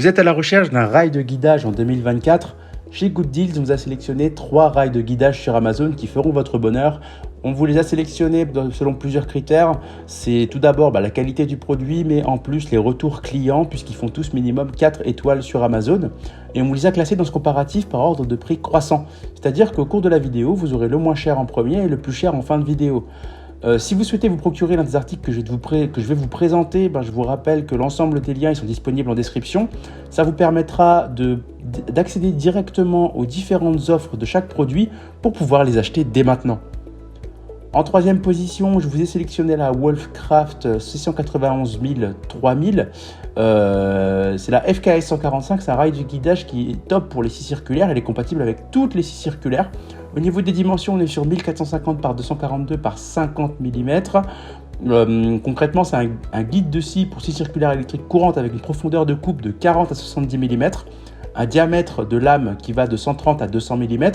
Vous êtes à la recherche d'un rail de guidage en 2024 ? Chez Good Deals, on vous a sélectionné 3 rails de guidage sur Amazon qui feront votre bonheur. On vous les a sélectionnés selon plusieurs critères. C'est tout d'abord la qualité du produit, mais en plus les retours clients, puisqu'ils font tous minimum 4 étoiles sur Amazon. Et on vous les a classés dans ce comparatif par ordre de prix croissant. C'est-à-dire qu'au cours de la vidéo, vous aurez le moins cher en premier et le plus cher en fin de vidéo. Si vous souhaitez vous procurer l'un des articles que je vais vous présenter, je vous rappelle que l'ensemble des liens ils sont disponibles en description. Ça vous permettra d'accéder directement aux différentes offres de chaque produit pour pouvoir les acheter dès maintenant. En troisième position, je vous ai sélectionné la Wolfcraft 691 3000. C'est la FKS 145, c'est un rail de guidage qui est top pour les scies circulaires. Elle est compatible avec toutes les scies circulaires. Au niveau des dimensions, on est sur 1450 par 242 par 50 mm. Concrètement, c'est un guide de scie pour scie circulaire électrique courante avec une profondeur de coupe de 40 à 70 mm. Un diamètre de lame qui va de 130 à 200 mm.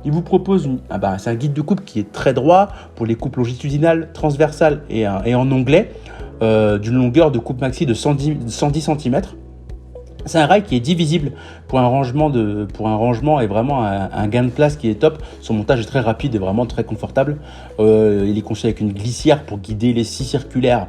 Il vous propose, c'est un guide de coupe qui est très droit pour les coupes longitudinales, transversales et en onglet, d'une longueur de coupe maxi de 110 cm. C'est un rail qui est divisible pour un rangement et vraiment un gain de place qui est top. Son montage est très rapide et vraiment très confortable. Il est conçu avec une glissière pour guider les scies circulaires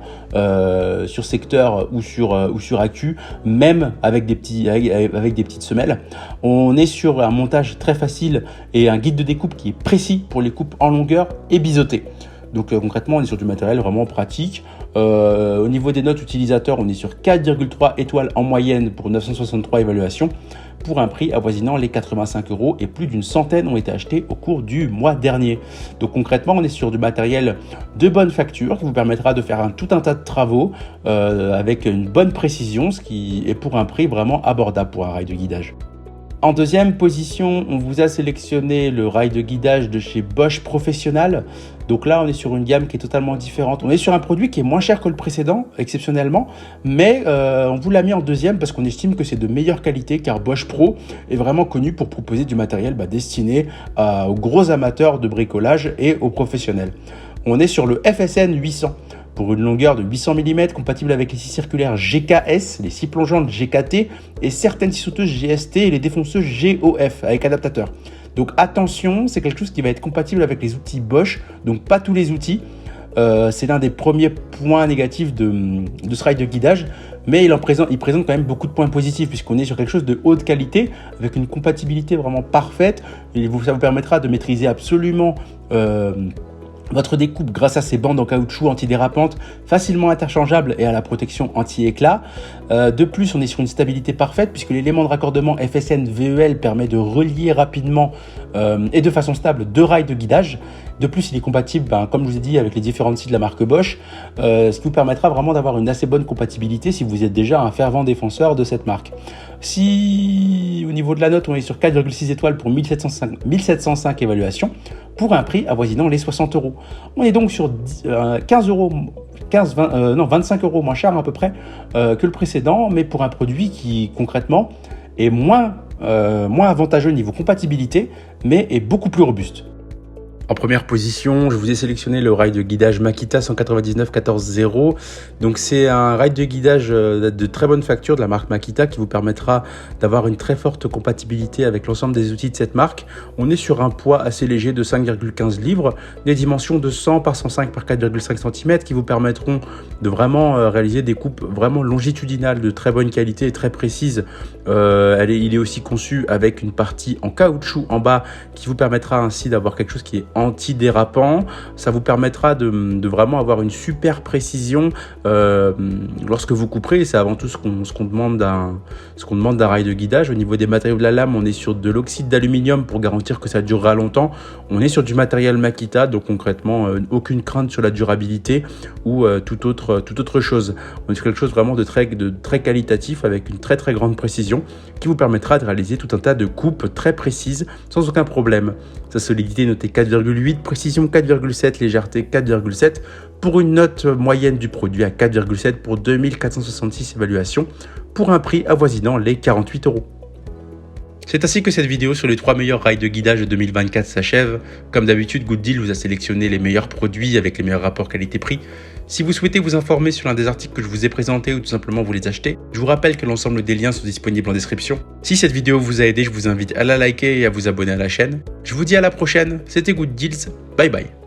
sur secteur ou sur accu, même avec des petites semelles. On est sur un montage très facile et un guide de découpe qui est précis pour les coupes en longueur et biseauté. Donc concrètement, on est sur du matériel vraiment pratique. Au niveau des notes utilisateurs, on est sur 4,3 étoiles en moyenne pour 963 évaluations pour un prix avoisinant les 85 € et plus d'une centaine ont été achetés au cours du mois dernier. Donc concrètement, on est sur du matériel de bonne facture qui vous permettra de faire tout un tas de travaux avec une bonne précision, ce qui est pour un prix vraiment abordable pour un rail de guidage. En deuxième position, on vous a sélectionné le rail de guidage de chez Bosch Professional. Donc là, on est sur une gamme qui est totalement différente. On est sur un produit qui est moins cher que le précédent, exceptionnellement, mais on vous l'a mis en deuxième parce qu'on estime que c'est de meilleure qualité, car Bosch Pro est vraiment connu pour proposer du matériel destiné aux gros amateurs de bricolage et aux professionnels. On est sur le FSN 800. Pour une longueur de 800 mm, compatible avec les scies circulaires GKS, les scies plongeantes GKT et certaines scies sauteuses GST et les défonceuses GOF avec adaptateur. Donc attention, c'est quelque chose qui va être compatible avec les outils Bosch, donc pas tous les outils. C'est l'un des premiers points négatifs de ce rail de guidage, mais il présente quand même beaucoup de points positifs puisqu'on est sur quelque chose de haute qualité avec une compatibilité vraiment parfaite. Et ça vous permettra de maîtriser absolument votre découpe grâce à ces bandes en caoutchouc antidérapantes facilement interchangeables et à la protection anti-éclat. De plus, on est sur une stabilité parfaite puisque l'élément de raccordement FSN VEL permet de relier rapidement et de façon stable 2 rails de guidage. De plus, il est compatible, comme je vous ai dit, avec les différentes scies de la marque Bosch, ce qui vous permettra vraiment d'avoir une assez bonne compatibilité si vous êtes déjà un fervent défenseur de cette marque. Si au niveau de la note, on est sur 4,6 étoiles pour 1705 évaluations, pour un prix avoisinant les 60 €. On est donc sur 25 € moins cher à peu près que le précédent, mais pour un produit qui concrètement est moins avantageux au niveau compatibilité, mais est beaucoup plus robuste. En première position, je vous ai sélectionné le rail de guidage Makita 199 14.0. Donc c'est un rail de guidage de très bonne facture de la marque Makita qui vous permettra d'avoir une très forte compatibilité avec l'ensemble des outils de cette marque. On est sur un poids assez léger de 5,15 livres, des dimensions de 100 par 105 par 4,5 cm qui vous permettront de vraiment réaliser des coupes vraiment longitudinales de très bonne qualité et très précises. Il est aussi conçu avec une partie en caoutchouc en bas qui vous permettra ainsi d'avoir quelque chose qui est anti-dérapant. Ça vous permettra de vraiment avoir une super précision lorsque vous couperez. Et c'est avant tout ce qu'on demande d'un rail de guidage. Au niveau des matériaux de la lame, on est sur de l'oxyde d'aluminium pour garantir que ça durera longtemps. On est sur du matériel Makita, donc concrètement aucune crainte sur la durabilité ou toute autre chose. On est sur quelque chose vraiment de très qualitatif avec une très très grande précision qui vous permettra de réaliser tout un tas de coupes très précises sans aucun problème. Sa solidité est notée 4,8, précision 4,7, légèreté 4,7 pour une note moyenne du produit à 4,7 pour 2466 évaluations pour un prix avoisinant les 48 €. C'est ainsi que cette vidéo sur les 3 meilleurs rails de guidage de 2024 s'achève. Comme d'habitude, Good Deal vous a sélectionné les meilleurs produits avec les meilleurs rapports qualité-prix. Si vous souhaitez vous informer sur l'un des articles que je vous ai présentés ou tout simplement vous les acheter, je vous rappelle que l'ensemble des liens sont disponibles en description. Si cette vidéo vous a aidé, je vous invite à la liker et à vous abonner à la chaîne. Je vous dis à la prochaine, c'était Good Deals, bye bye.